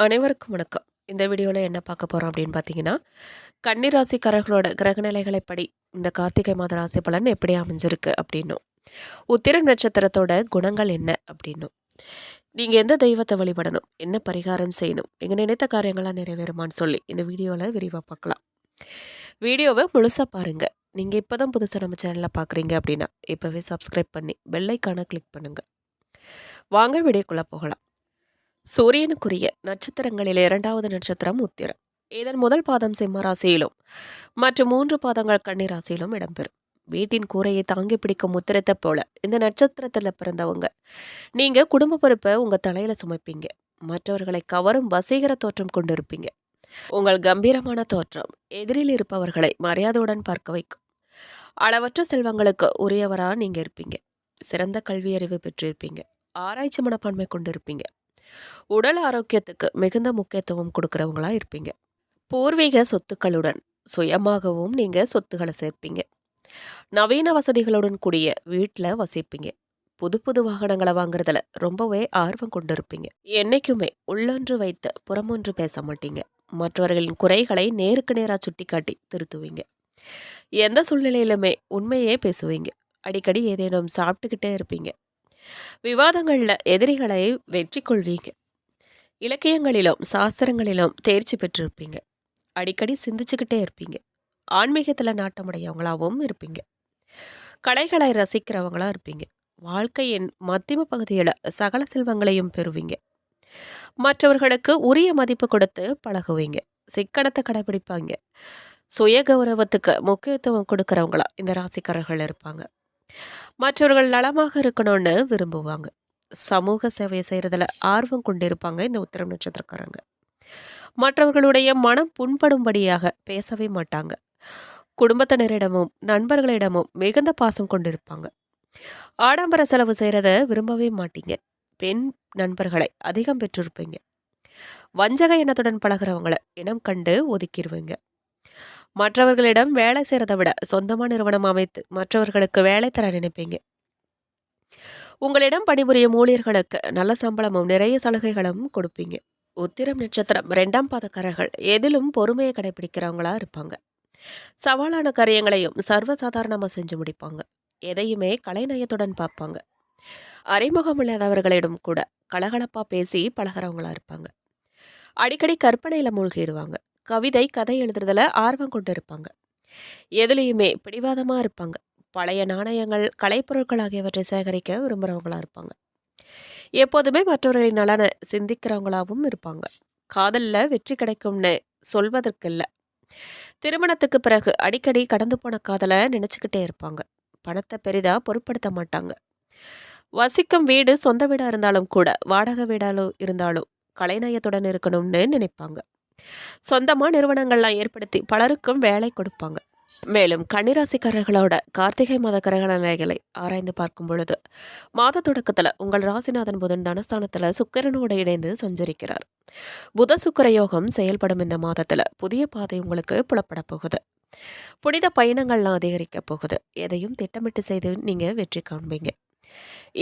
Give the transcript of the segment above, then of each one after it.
அனைவருக்கும் வணக்கம். இந்த வீடியோவில் என்ன பார்க்க போகிறோம் அப்படின்னு பார்த்தீங்கன்னா, கன்னி ராசிக்காரர்களோட கிரகநிலைகளைப்படி இந்த கார்த்திகை மாத ராசி பலன் எப்படி அமைஞ்சிருக்கு அப்படின்னும், உத்திரம் நட்சத்திரத்தோட குணங்கள் என்ன அப்படின்னும், நீங்கள் எந்த தெய்வத்தை வழிபடணும், என்ன பரிகாரம் செய்யணும், நீங்கள் நினைத்த காரியங்களாம் நிறைவேறுமான்னு சொல்லி இந்த வீடியோவில் விரிவாக பார்க்கலாம். வீடியோவை முழுசாக பாருங்கள். நீங்கள் இப்போ தான் புதுசாக நம்ம சேனலில் பார்க்குறீங்க அப்படின்னா இப்போவே சப்ஸ்கிரைப் பண்ணி பெல் ஐக்கானை கிளிக் பண்ணுங்கள். வாங்க வீடியோக்குள்ளே போகலாம். சூரியனுக்குரிய நட்சத்திரங்களில் 2வது நட்சத்திரம் உத்திரம். இதன் முதல் பாதம் சிம்ம ராசியிலும் மற்றும் 3 பாதங்கள் கன்னி ராசியிலும் இடம்பெறும். வீட்டின் கூரையை தாங்கி பிடிக்கும் உத்திரத்தை போல இந்த நட்சத்திரத்தில் பிறந்தவங்க நீங்க குடும்ப பொறுப்பை உங்க தலையில சுமைப்பீங்க. மற்றவர்களை கவரும் வசீகர தோற்றம் கொண்டிருப்பீங்க. உங்கள் கம்பீரமான தோற்றம் எதிரில் இருப்பவர்களை மரியாதையுடன் பார்க்க வைக்கும். அளவற்ற செல்வங்களுக்கு உரியவரா நீங்க இருப்பீங்க. சிறந்த கல்வி அறிவு பெற்றிருப்பீங்க. ஆராய்ச்சி மனப்பான்மை கொண்டிருப்பீங்க. உடல் ஆரோக்கியத்துக்கு மிகுந்த முக்கியத்துவம் கொடுக்கறவங்களா இருப்பீங்க. பூர்வீக சொத்துக்களுடன் சுயமாகவும் நீங்க சொத்துக்களை சேர்ப்பீங்க. நவீன வசதிகளுடன் கூடிய வீட்டில் வசிப்பீங்க. புது புது வாகனங்களை வாங்குறதுல ரொம்பவே ஆர்வம் கொண்டிருப்பீங்க. என்னைக்குமே உள்ளொன்று வைத்து புறமொன்று பேச மாட்டீங்க. மற்றவர்களின் குறைகளை நேருக்கு நேராக சுட்டி காட்டி திருத்துவீங்க. எந்த சூழ்நிலையிலுமே உண்மையே பேசுவீங்க. அடிக்கடி ஏதேனும் சாப்பிட்டுக்கிட்டே இருப்பீங்க. விவாதங்களில் எதிரிகளை வெற்றி கொள்வீங்க. இலக்கியங்களிலும் சாஸ்திரங்களிலும் தேர்ச்சி பெற்றிருப்பீங்க. அடிக்கடி சிந்திச்சுக்கிட்டே இருப்பீங்க. ஆன்மீகத்தில் நாட்டமுடையவங்களாகவும் இருப்பீங்க. கலைகளை ரசிக்கிறவங்களா இருப்பீங்க. வாழ்க்கையின் மத்தியம பகுதியில் சகல செல்வங்களையும் பெறுவீங்க. மற்றவர்களுக்கு உரிய மதிப்பு கொடுத்து பழகுவீங்க. சிக்கனத்தை கடைபிடிப்பாங்க. சுய கௌரவத்துக்கு முக்கியத்துவம் கொடுக்கறவங்களா இந்த ராசிக்காரர்கள் இருப்பாங்க. மற்றவர்கள் நலமாக இருக்கணும்னு விரும்புவாங்க. சமூக சேவை செய்கிறதுல ஆர்வம் கொண்டிருப்பாங்க இந்த உத்திரம் நட்சத்திரக்காரங்க. மற்றவர்களுடைய மனம் புண்படும்படியாக பேசவே மாட்டாங்க. குடும்பத்தினரிடமும் நண்பர்களிடமும் மிகுந்த பாசம் கொண்டிருப்பாங்க. ஆடம்பர செலவு செய்கிறத விரும்பவே மாட்டீங்க. பெண் நண்பர்களை அதிகம் பெற்றிருப்பீங்க. வஞ்சக எண்ணத்துடன் பழகிறவங்களை இனம் கண்டு ஒதுக்கிடுவீங்க. மற்றவர்களிடம் வேலை செய்கிறத விட சொந்தமாக நிறுவனம் அமைத்து மற்றவர்களுக்கு வேலை தர நினைப்பீங்க. உங்களிடம் பணிபுரியும் ஊழியர்களுக்கு நல்ல சம்பளமும் நிறைய சலுகைகளும் கொடுப்பீங்க. உத்திரம் நட்சத்திரம் 2ஆம் பாதக்காரர்கள் எதிலும் பொறுமையை கடைபிடிக்கிறவங்களா இருப்பாங்க. சவாலான காரியங்களையும் சர்வசாதாரணமாக செஞ்சு முடிப்பாங்க. எதையுமே கலைநயத்துடன் பார்ப்பாங்க. அறிமுகம் இல்லாதவர்களிடம் கூட கலகலப்பா பேசி பழகிறவங்களா இருப்பாங்க. அடிக்கடி கற்பனையில மூழ்கிடுவாங்க. கவிதை கதை எழுதுறதுல ஆர்வம் கொண்டு இருப்பாங்க. எதுலேயுமே பிடிவாதமா இருப்பாங்க. பழைய நாணயங்கள் கலைப்பொருட்கள் ஆகியவற்றை சேகரிக்க விரும்புகிறவங்களா இருப்பாங்க. எப்போதுமே மற்றவர்களின் நலனை சிந்திக்கிறவங்களாகவும் இருப்பாங்க. காதலில் வெற்றி கிடைக்கும்னு சொல்வதற்கு இல்லை. திருமணத்துக்கு பிறகு அடிக்கடி கடந்து போன காதலை நினச்சிக்கிட்டே இருப்பாங்க. பணத்தை பெரிதா பொருட்படுத்த மாட்டாங்க. வசிக்கும் வீடு சொந்த வீடாக இருந்தாலும் கூட வாடகை வீடாலும் இருந்தாலும் கலைநயத்துடன் இருக்கணும்னு நினைப்பாங்க. சொந்தமாக நிறுவனங்கள்லாம் ஏற்படுத்தி பலருக்கும் வேலை கொடுப்பாங்க. மேலும் கன்னிராசிக்காரர்களோட கார்த்திகை மாத கிரக நிலைகளை ஆராய்ந்து பார்க்கும் பொழுது மாத தொடக்கத்தில் உங்கள் ராசிநாதன் புதன் தனஸ்தானத்தில் சுக்கிரனோடு இணைந்து சஞ்சரிக்கிறார். புத சுக்கிர யோகம் செயல்படும் இந்த மாதத்தில் புதிய பாதை உங்களுக்கு புலப்பட போகுது. புனித பயணங்கள்லாம் அதிகரிக்க போகுது. எதையும் திட்டமிட்டு செய்து நீங்கள் வெற்றி காண்பீங்க.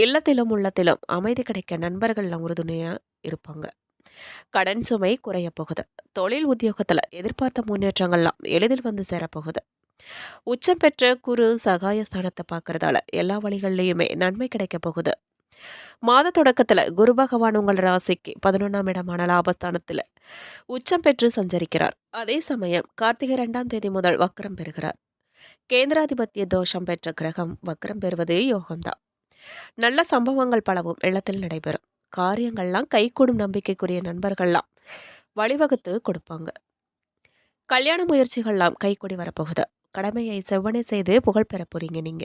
இல்லத்திலும் உள்ளத்திலும் அமைதி கிடைக்க நண்பர்கள்லாம் உறுதுணையாக இருப்பாங்க. கடன் சுமை குறைய போகுது. தொழில் உத்தியோகத்தில் எதிர்பார்த்த முன்னேற்றங்கள்லாம் எளிதில் வந்து சேரப்போகுது. உச்சம் பெற்ற குரு சகாய ஸ்தானத்தை பார்க்கறதால எல்லா வழிகள்லையுமே நன்மை கிடைக்க போகுது. மாத தொடக்கத்தில் குரு பகவான் உங்கள் ராசிக்கு 11ஆம் இடமான லாபஸ்தானத்தில் உச்சம் பெற்று சஞ்சரிக்கிறார். அதே சமயம் கார்த்திகை 2ஆம் தேதி முதல் வக்ரம் பெறுகிறார். கேந்திராதிபத்திய தோஷம் பெற்ற கிரகம் வக்ரம் பெறுவது யோகம்தான். நல்ல சம்பவங்கள் பலவும் இல்லத்தில் நடைபெறும். காரியங்கள்லாம் கைகூடும் நம்பிக்கைக்குரிய நண்பர்கள்லாம் வழிவகுத்து கொடுப்பாங்க. கல்யாண முயற்சிகள்லாம் கைக்கூடி வரப்போகுது. கடமையை செவ்வனே செய்து புகழ் பெற போறீங்க நீங்க.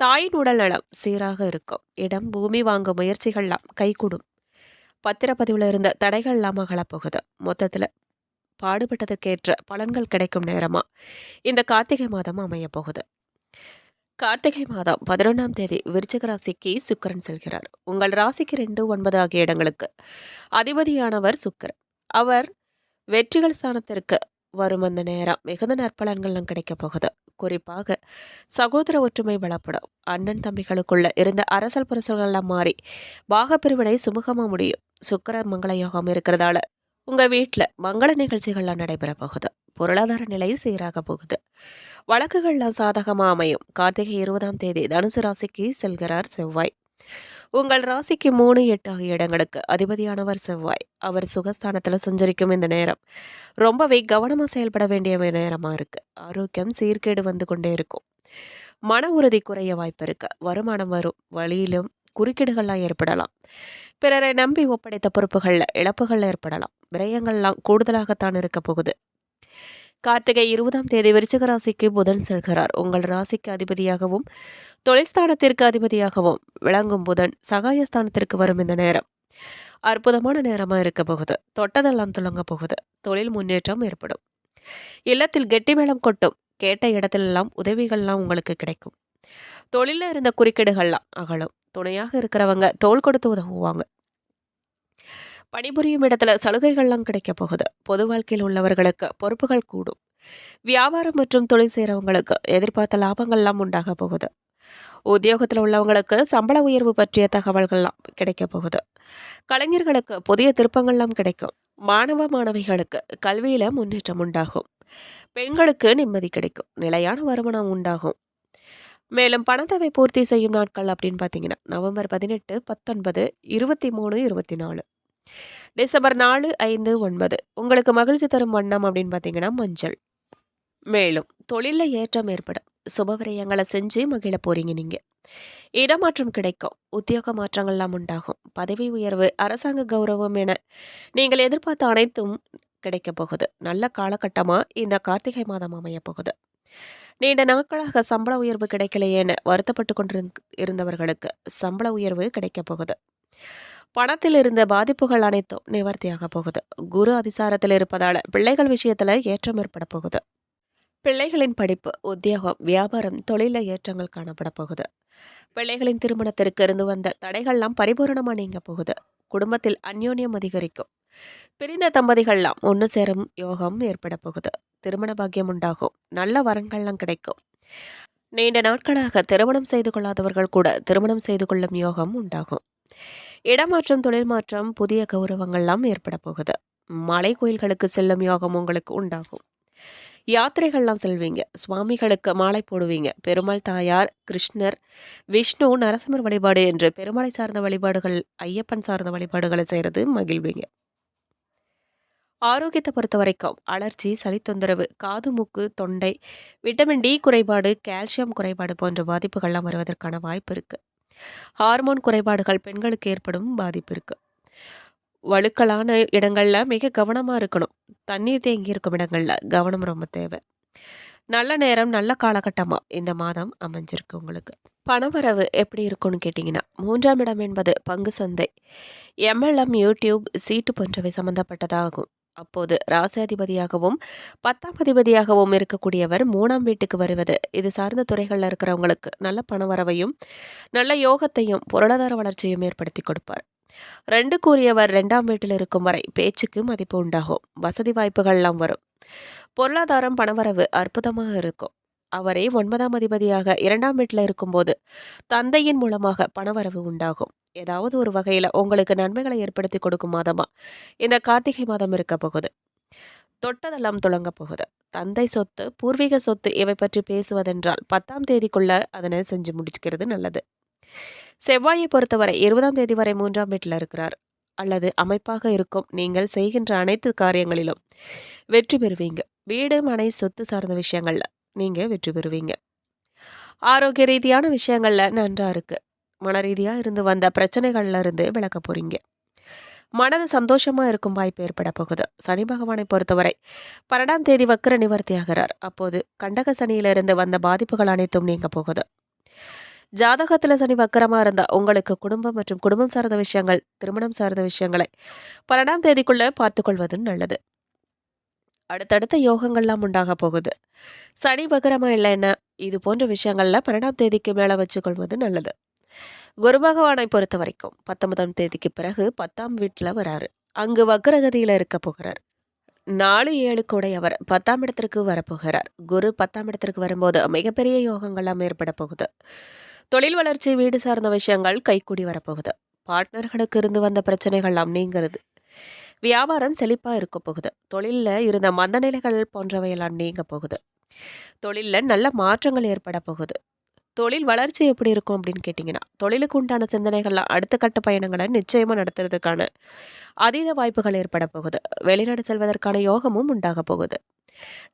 தாயின் உடல் நலம் சீராக இருக்கும். இடம் பூமி வாங்க முயற்சிகள்லாம் கைகூடும். பத்திரப்பதிவில் இருந்த தடைகள்லாம் அகலப்போகுது. மொத்தத்தில் பாடுபட்டதற்கேற்ற பலன்கள் கிடைக்கும் நேரமா இந்த கார்த்திகை மாதம் அமைய போகுது. கார்த்திகை மாதம் 11ஆம் தேதி விருச்சிக ராசிக்கு சுக்கிரன் செல்கிறார். உங்கள் ராசிக்கு 2, 9 ஆகிய இடங்களுக்கு அதிபதியானவர் சுக்கிரன். அவர் வெற்றிகள் ஸ்தானத்திற்கு வரும் அந்த நேரம் மிகுந்த நற்பலன்கள்லாம் கிடைக்க போகுது. குறிப்பாக சகோதர ஒற்றுமை பலப்படும். அண்ணன் தம்பிகளுக்குள்ள இருந்த அரசல் புரசல்கள்லாம் மாறி பாகப்பிரிவினை சுமூகமாக முடியும். சுக்கிர மங்கள யோகம் இருக்கிறதால உங்க வீட்டில் மங்கள நிகழ்ச்சிகள்லாம் நடைபெற போகுது. பொருளாதார நிலை சீராக போகுது. வழக்குகள்லாம் சாதகமாக அமையும். கார்த்திகை 20ஆம் தேதி தனுசு ராசிக்கு செல்கிறார் செவ்வாய். உங்கள் ராசிக்கு 3, 8 ஆகிய இடங்களுக்கு அதிபதியானவர் செவ்வாய். அவர் சுகஸ்தானத்தில் சஞ்சரிக்கும் இந்த நேரம் ரொம்பவே கவனமாக செயல்பட வேண்டிய நேரமாக இருக்கு. ஆரோக்கியம் சீர்கேடு வந்து கொண்டே இருக்கும். மன உறுதி குறைய வாய்ப்பு இருக்கு. வருமானம் வரும் வழியிலும் குறுக்கீடுகள்லாம் ஏற்படலாம். பிறரை நம்பி ஒப்படைத்த பொறுப்புகளில் இழப்புகள் ஏற்படலாம். விரயங்கள்லாம் கூடுதலாகத்தான் இருக்க போகுது. கார்த்திகை 20ஆம் தேதி விருச்சிக ராசிக்கு புதன் செல்கிறார். உங்கள் ராசிக்கு அதிபதியாகவும் தொழில்ஸ்தானத்திற்கு அதிபதியாகவும் விளங்கும் புதன் சகாயஸ்தானத்திற்கு வரும் இந்த நேரம் அற்புதமான நேரமாக இருக்க போகுது. தொட்டதெல்லாம் துளங்க போகுது. தொழில் முன்னேற்றம் ஏற்படும். இல்லத்தில் கெட்டி மேளம் கொட்டும். கேட்ட இடத்திலெல்லாம் உதவிகள்லாம் உங்களுக்கு கிடைக்கும். தொழிலில் இருந்த குறுக்கீடுகள்லாம் அகலும். துணையாக இருக்கிறவங்க தோள் கொடுத்து உதவுவாங்க. பணிபுரியும் இடத்துல சலுகைகள்லாம் கிடைக்க போகுது. பொது வாழ்க்கையில் உள்ளவர்களுக்கு பொறுப்புகள் கூடும். வியாபாரம் மற்றும் தொழில் செய்கிறவங்களுக்கு எதிர்பார்த்த லாபங்கள்லாம் உண்டாக போகுது. உத்தியோகத்தில் உள்ளவங்களுக்கு சம்பள உயர்வு பற்றிய தகவல்கள்லாம் கிடைக்க போகுது. கலைஞர்களுக்கு புதிய திருப்பங்கள்லாம் கிடைக்கும். மாணவ மாணவிகளுக்கு கல்வியில முன்னேற்றம் உண்டாகும். பெண்களுக்கு நிம்மதி கிடைக்கும். நிலையான வருமானம் உண்டாகும். மேலும் பணத்தவை பூர்த்தி செய்யும் நாட்கள் அப்படின்னு பார்த்தீங்கன்னா நவம்பர் 18, 19, 23, 24, டிசம்பர் 4, 5, 9. உங்களுக்கு மகிழ்ச்சி தரும் வண்ணம் அப்படின்னு பார்த்தீங்கன்னா மஞ்சள். மேலும் தொழிலில் ஏற்றம் ஏற்படும். சுபவிரயங்களை செஞ்சு மகிழ போறீங்க நீங்க. இடமாற்றம் கிடைக்கும். உத்தியோக மாற்றங்கள்லாம் உண்டாகும். பதவி உயர்வு, அரசாங்க கௌரவம் என நீங்கள் எதிர்பார்த்த அனைத்தும் கிடைக்க போகுது. நல்ல காலகட்டமா இந்த கார்த்திகை மாதம் அமைய போகுது. நீண்ட நாட்களாக சம்பள உயர்வு கிடைக்கலையேன்னு வருத்தப்பட்டு இருந்தவர்களுக்கு சம்பள உயர்வு கிடைக்க போகுது. பணத்தில் இருந்த பாதிப்புகள் அனைத்தும் நிவர்த்தியாக போகுது. குரு அதிசாரத்தில் இருப்பதால பிள்ளைகள் விஷயத்துல ஏற்றம் ஏற்பட போகுது. பிள்ளைகளின் படிப்பு, உத்தியோகம், வியாபாரம், தொழில ஏற்றங்கள் காணப்பட போகுது. பிள்ளைகளின் திருமணத்திற்கு இருந்து வந்த தடைகள்லாம் பரிபூரணமா நீங்க போகுது. குடும்பத்தில் அந்யோன்யம் அதிகரிக்கும். பிரிந்த தம்பதிகள்லாம் ஒன்று சேரும் யோகம் ஏற்பட போகுது. திருமண பாக்கியம் உண்டாகும். நல்ல வரன்கள்லாம் கிடைக்கும். நீண்ட நாட்களாக திருமணம் செய்து கொள்ளாதவர்கள் கூட திருமணம் செய்து கொள்ளும் யோகம் உண்டாகும். இடமாற்றம், தொழில் மாற்றம், புதிய கௌரவங்கள்லாம் ஏற்பட போகுது. மலை கோயில்களுக்கு செல்லும் யோகம் உங்களுக்கு உண்டாகும். யாத்திரைகள்லாம் செல்வீங்க. சுவாமிகளுக்கு மாலை போடுவீங்க. பெருமாள் தாயார், கிருஷ்ணர், விஷ்ணு, நரசிம்மர் வழிபாடு என்று பெருமாளை சார்ந்த வழிபாடுகள், ஐயப்பன் சார்ந்த வழிபாடுகளை செய்கிறது மகிழ்வீங்க. ஆரோக்கியத்தை பொறுத்த வரைக்கும் அலர்ஜி, சளி தொந்தரவு, காது, மூக்கு, தொண்டை, விட்டமின் டி குறைபாடு, கால்சியம் குறைபாடு போன்ற பாதிப்புகள்லாம் வருவதற்கான வாய்ப்பு இருக்கு. ஹார்மோன் குறைபாடுகள் பெண்களுக்கு ஏற்படும் பாதிப்பு இருக்கு. வழுக்கலான இடங்கள்ல மிக கவனமா இருக்கணும். தண்ணீர் தேங்கி இருக்கும் இடங்கள்ல கவனம் ரொம்ப தேவை. நல்ல நேரம், நல்ல காலகட்டமா இந்த மாதம் அமைஞ்சிருக்கு உங்களுக்கு. பணவரவு எப்படி இருக்கும்னு கேட்டிங்கன்னா 3ஆம் இடம் என்பது பங்கு சந்தை, MLM, யூடியூப், சீட்டு போன்றவை சம்பந்தப்பட்டதாகும். அப்போது ராசியாதிபதியாகவும் 10ஆம் அதிபதியாகவும் இருக்கக்கூடியவர் 3ஆம் வீட்டுக்கு வருவது இது சார்ந்த துறைகளில் இருக்கிறவங்களுக்கு நல்ல பணவரவையும் நல்ல யோகத்தையும் பொருளாதார வளர்ச்சியும் ஏற்படுத்தி கொடுப்பார். 2 கூறியவர் 2ஆம் வீட்டில் இருக்கும் வரை பேச்சுக்கு மதிப்பு உண்டாகும். வசதி வாய்ப்புகள்லாம் வரும். பொருளாதாரம், பணவரவு அற்புதமாக இருக்கும். அவரே 9ஆம் அதிபதியாக 2ஆம் வீட்டில் இருக்கும்போது தந்தையின் மூலமாக பணவரவு உண்டாகும். ஏதாவது ஒரு வகையில் உங்களுக்கு நன்மைகளை ஏற்படுத்தி கொடுக்கும் மாதமா இந்த கார்த்திகை மாதம் இருக்க போகுது. தொட்டதெல்லாம் துளங்க போகுது. தந்தை சொத்து, பூர்வீக சொத்து இவை பற்றி பேசுவதென்றால் 10ஆம் தேதிக்குள்ள அதனை செஞ்சு முடிச்சுக்கிறது நல்லது. செவ்வாயை பொறுத்தவரை 20ஆம் தேதி வரை 3ஆம் வீட்டில் இருக்கிறார். அல்லது அமைப்பாக இருக்கும். நீங்கள் செய்கின்ற அனைத்து காரியங்களிலும் வெற்றி பெறுவீங்க. வீடு, மனை, சொத்து சார்ந்த விஷயங்கள்ல நீங்க வெற்றி பெறுவீங்க. ஆரோக்கிய ரீதியான விஷயங்கள்ல நன்றா இருக்கு. மன ரீதியா இருந்து வந்த பிரச்சனைகள்ல இருந்து விலக போறீங்க. மனது சந்தோஷமா இருக்கும் வாய்ப்பு ஏற்பட போகுது. சனி பகவானை பொறுத்தவரை 12ஆம் தேதி வக்ர நிவர்த்தி ஆகிறார். அப்போது கண்டக சனியிலிருந்து வந்த பாதிப்புகள் அனைத்தும் நீங்க போகுது. ஜாதகத்துல சனி வக்கரமா இருந்தா உங்களுக்கு குடும்பம் மற்றும் குடும்பம் சார்ந்த விஷயங்கள், திருமணம் சார்ந்த விஷயங்களை 12ஆம் தேதிக்குள்ள பார்த்துக்கொள்வது நல்லது. அடுத்தடுத்த யோகங்கள்லாம் உண்டாக போகுது. சனி வக்கரமா இல்லைன்னா இது போன்ற விஷயங்கள்ல 12ஆம் தேதிக்கு மேல வச்சுக்கொள்வது நல்லது. குரு பகவானை பொறுத்த வரைக்கும் 19ஆம் தேதிக்கு பிறகு 10ஆம் வீட்டில் வராரு. அங்கு வக்ரகதியில இருக்க போகிறார். 4 7 கூடையவர் 10ஆம் இடத்திற்கு வரப்போகிறார். குரு 10ஆம் இடத்திற்கு வரும்போது மிகப்பெரிய யோகங்கள்லாம் ஏற்பட போகுது. தொழில் வளர்ச்சி, வீடு சார்ந்த விஷயங்கள் கைக்கூடி வரப்போகுது. பார்ட்னர்களுக்கு இருந்து வந்த பிரச்சனைகள்லாம் நீங்கிறது. வியாபாரம் செழிப்பா இருக்க போகுது. தொழிலில் இருந்த மந்த நிலைகள் போன்றவையெல்லாம் நீங்க போகுது. தொழிலில் நல்ல மாற்றங்கள் ஏற்பட போகுது. தொழில் வளர்ச்சி எப்படி இருக்கும் அப்படின்னு கேட்டிங்கன்னா, தொழிலுக்கு உண்டான சிந்தனைகள்லாம் அடுத்த கட்ட பயணங்களை நிச்சயமாக நடத்துறதுக்கான அதீத வாய்ப்புகள் ஏற்பட போகுது. வெளிநாடு செல்வதற்கான யோகமும் உண்டாக போகுது.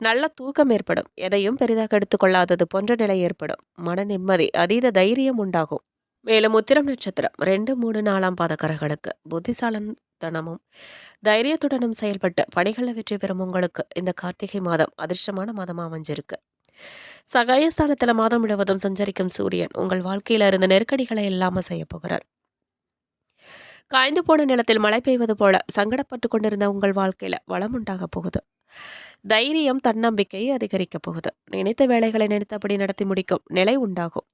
நல்ல தூக்கம் ஏற்படும். எதையும் பெரிதாக எடுத்துக்கொள்ளாதது போன்ற நிலை ஏற்படும். மன நிம்மதி, அதீத தைரியம் உண்டாகும். மேலும் உத்திரம் நட்சத்திரம் 2 3 4ஆம் பாதக்காரர்களுக்கு புத்திசாலத்தனமும் தைரியத்துடனும் செயல்பட்டு பணிகளில் வெற்றி பெறும் உங்களுக்கு இந்த கார்த்திகை மாதம் அதிர்ஷ்டமான மாதமாக அமைஞ்சிருக்கு. சகாயஸ்தானத்தில் மாதம் முழுவதும் சஞ்சரிக்கும் சூரியன் உங்கள் வாழ்க்கையில இருந்த நெருக்கடிகளை இல்லாம செய்ய போகிறார். காய்ந்து போன நிலத்தில் மழை பெய்வது போல சங்கடப்பட்டு கொண்டிருந்த உங்கள் வாழ்க்கையில வளம் உண்டாக போகுது. தைரியம், தன்னம்பிக்கை அதிகரிக்க போகுது. நினைத்த வேலைகளை நினைத்தபடி நடத்தி முடிக்கும் நிலை உண்டாகும்.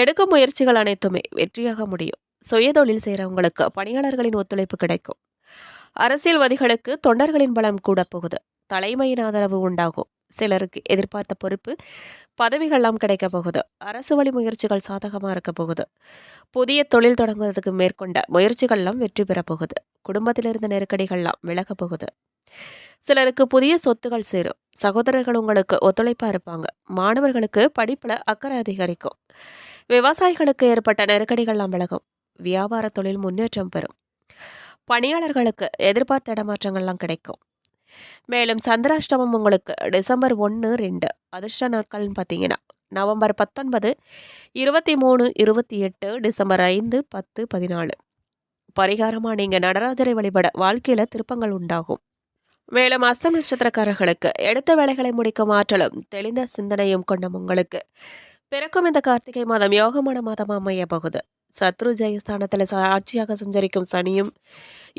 எடுக்கும் முயற்சிகள் அனைத்துமே வெற்றியாக முடியும். சுயதொழில் செய்கிறவங்களுக்கு பணியாளர்களின் ஒத்துழைப்பு கிடைக்கும். அரசியல்வாதிகளுக்கு தொண்டர்களின் பலம் கூட போகுது. தலைமையின் ஆதரவு உண்டாகும். சிலருக்கு எதிர்பார்த்த பொறுப்பு பதவிகள்லாம் கிடைக்க போகுது. அரசு வழி முயற்சிகள் சாதகமாக இருக்க போகுது. புதிய தொழில் தொடங்குவதற்கு மேற்கொண்ட முயற்சிகள்லாம் வெற்றி பெற போகுது. குடும்பத்தில் இருந்த நெருக்கடிகள்லாம் விலக போகுது. சிலருக்கு புதிய சொத்துகள் சேரும். சகோதரர்கள் உங்களுக்கு ஒத்துழைப்பாக இருப்பாங்க. மாணவர்களுக்கு படிப்பில் அக்கறை அதிகரிக்கும். விவசாயிகளுக்கு ஏற்பட்ட நெருக்கடிகள்லாம் விலகும். வியாபார தொழில் முன்னேற்றம் பெறும். பணியாளர்களுக்கு எதிர்பார்த்த இடமாற்றங்கள்லாம் கிடைக்கும். மேலும் சந்திராஷ்டமம் உங்களுக்கு டிசம்பர் 1 2 அதிர்ஷ்ட நாட்கள்னு பார்த்தீங்கன்னா நவம்பர் 19 23 28 டிசம்பர் 5 10 14. பரிகாரமாக நீங்கள் நடராஜரை வழிபட வாழ்க்கையில் திருப்பங்கள் உண்டாகும். மேலும் அஸ்தம் நட்சத்திரக்காரர்களுக்கு எடுத்த வேலைகளை முடிக்கும் ஆற்றலும் தெளிந்த சிந்தனையும் கொண்ட உங்களுக்கு பிறக்கும் இந்த கார்த்திகை மாதம் யோகமான மாதமாக அமைய போகுது. சத்ரு ஜெயஸ்தானத்தில் ஆட்சியாக சஞ்சரிக்கும் சனியும்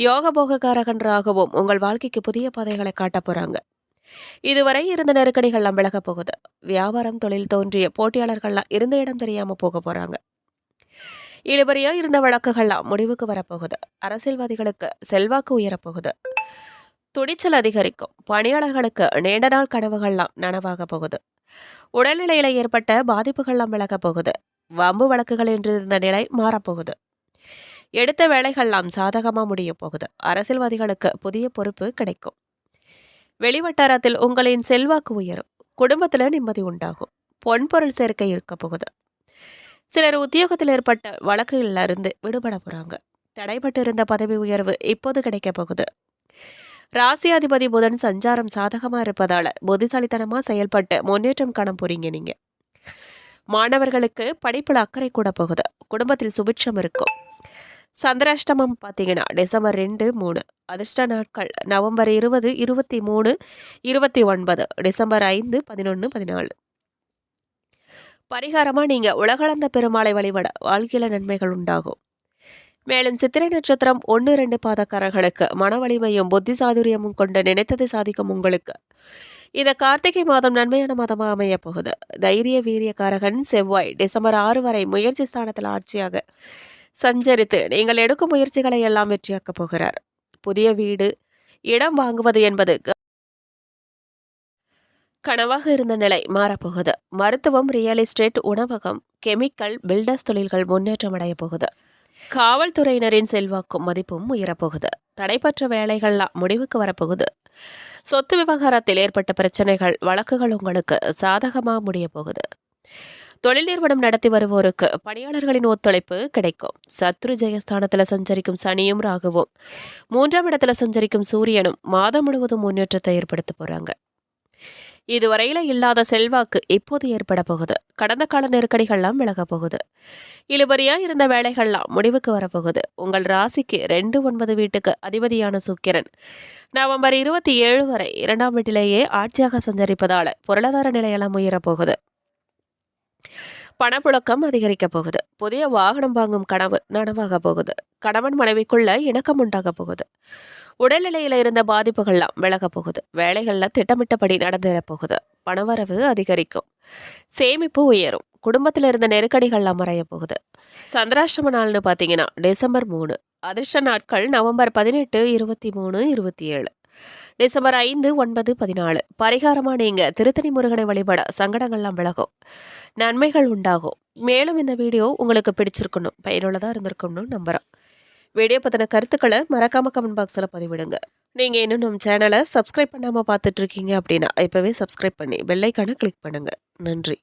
யோக போகக்காரகன்றாகவும் உங்கள் வாழ்க்கைக்கு புதிய பாதைகளை காட்ட போறாங்க. இதுவரை இருந்த நெருக்கடிகள்லாம் விலக போகுது. வியாபாரம், தொழில் தோன்றிய போட்டியாளர்கள்லாம் இருந்த இடம் தெரியாம போக போறாங்க. இழுபறியா இருந்த வழக்குகள்லாம் முடிவுக்கு வரப்போகுது. அரசியல்வாதிகளுக்கு செல்வாக்கு உயரப்போகுது. துணிச்சல் அதிகரிக்கும். பணியாளர்களுக்கு நீண்ட நாள் கனவுகள்லாம் நனவாக போகுது. உடல்நிலையில ஏற்பட்ட பாதிப்புகள்லாம் விலக போகுது. வம்பு வழக்குகள் என்று இருந்த நிலை மாறப்போகுது. எடுத்த வேலைகள்லாம் சாதகமாக முடிய போகுது. அரசியல்வாதிகளுக்கு புதிய பொறுப்பு கிடைக்கும். வெளிவட்டாரத்தில் உங்களின் செல்வாக்கு உயரும். குடும்பத்தில் நிம்மதி உண்டாகும். பொன்பொருள் சேர்க்கை இருக்க போகுது. சிலர் உத்தியோகத்தில் ஏற்பட்ட வழக்குகளில் இருந்து விடுபட போறாங்க. தடைபட்டு இருந்த பதவி உயர்வு இப்போது கிடைக்க போகுது. ராசியாதிபதி புதன் சஞ்சாரம் சாதகமாக இருப்பதால புத்திசாலித்தனமாக செயல்பட்டு முன்னேற்றம் காண போறீங்க நீங்க. மாணவர்களுக்கு படிப்பில் அக்கறை கூட போகுது. குடும்பத்தில் சுபிட்சம் இருக்கும். சந்திராஷ்டமம் பார்த்தீங்கன்னா டிசம்பர் 2 3 அதிர்ஷ்ட நாட்கள் நவம்பர் 20 23 29 டிசம்பர் 5 11 14. பரிகாரமாக நீங்கள் உலகளந்த பெருமாளை வழிபட வாழ்க்கையில நன்மைகள் உண்டாகும். மேலும் சித்திரை நட்சத்திரம் 1 2 பாதக்காரர்களுக்கு மன வலிமையும் புத்தி சாதுரியமும் கொண்டு நினைத்ததை சாதிக்கும் உங்களுக்கு இந்த கார்த்திகை மாதம் நன்மையான மாதமாக அமைய போகுது. தைரிய வீரியக்காரகன் செவ்வாய் டிசம்பர் 6 வரை முயற்சி ஸ்தானத்தில் ஆட்சியாக சஞ்சரித்து நீங்கள் எடுக்கும் முயற்சிகளை எல்லாம் வெற்றியாக்க போகிறார். புதிய வீடு, இடம் வாங்குவது என்பது கனவாக இருந்த நிலை மாறப்போகுது. மருத்துவம், ரியல் எஸ்டேட், உணவகம், கெமிக்கல், பில்டர்ஸ் தொழில்கள் முன்னேற்றம் அடைய போகுது. காவல்துறையினரின் செல்வாக்கும் மதிப்பும் உயரப்போகுது. தடைப்பற்ற வேலைகள்லாம் முடிவுக்கு வரப்போகுது. சொத்து விவகாரத்தில் ஏற்பட்ட பிரச்சனைகள், வழக்குகள் உங்களுக்கு சாதகமாக முடிய போகுது. தொழில் நிறுவனம் நடத்தி வருவோருக்கு பணியாளர்களின் ஒத்துழைப்பு கிடைக்கும். சத்ரு ஜெயஸ்தானத்தில் சஞ்சரிக்கும் சனியும் ராகுவும் 3ஆம் இடத்துல சஞ்சரிக்கும் சூரியனும் மாதம் முழுவதும் முன்னேற்றத்தை ஏற்படுத்த போறாங்க. இதுவரையில இல்லாத செல்வாக்கு இப்போது ஏற்பட போகுது. கடந்த கால நெருக்கடிகள்லாம் விலக போகுது. இழுபறியா இருந்த வேலைகள்லாம் முடிவுக்கு வரப்போகுது. உங்கள் ராசிக்கு 2 9 வீட்டுக்கு அதிபதியான சுக்கிரன் நவம்பர் 27 வரை 2ஆம் வீட்டிலேயே ஆட்சியாக சஞ்சரிப்பதால பொருளாதார நிலையெல்லாம் உயரப்போகுது. பணப்புழக்கம் அதிகரிக்க போகுது. புதிய வாகனம் வாங்கும் கனவு நனவாக போகுது. கணவன் மனைவிக்குள்ள இணக்கம் உண்டாக போகுது. உடல்நிலையில இருந்த பாதிப்புகள்லாம் விலக போகுது. வேலைகள்ல திட்டமிட்டபடி நடந்துற போகுது. பணவரவு அதிகரிக்கும். சேமிப்பு உயரும். குடும்பத்தில் இருந்த நெருக்கடிகள்லாம் மறைய போகுது. சந்திராஷ்டம நாள்னு பார்த்தீங்கன்னா டிசம்பர் 3. அதிர்ஷ்ட நாட்கள் நவம்பர் 18 23 27. டிசம்பர் 5, 9, 14 பரிகாரமாக நீங்கள் திருத்தணி முருகனை வழிபட சங்கடங்கள்லாம் விலகும், நன்மைகள் உண்டாகும். மேலும் இந்த வீடியோ உங்களுக்கு பிடிச்சிருக்கணும், பயனுள்ளதாக இருந்திருக்கணும்னு நம்புகிறோம். வீடியோ பற்றின கருத்துக்களை மறக்காமல் கமெண்ட் பாக்ஸில் பதிவிடுங்க. நீங்கள் இன்னும் நம்ம சேனலை சப்ஸ்கிரைப் பண்ணாமல் பார்த்துட்ருக்கீங்க அப்படின்னா இப்போவே சப்ஸ்கிரைப் பண்ணி பெல் ஐக்கானை கிளிக் பண்ணுங்கள். நன்றி.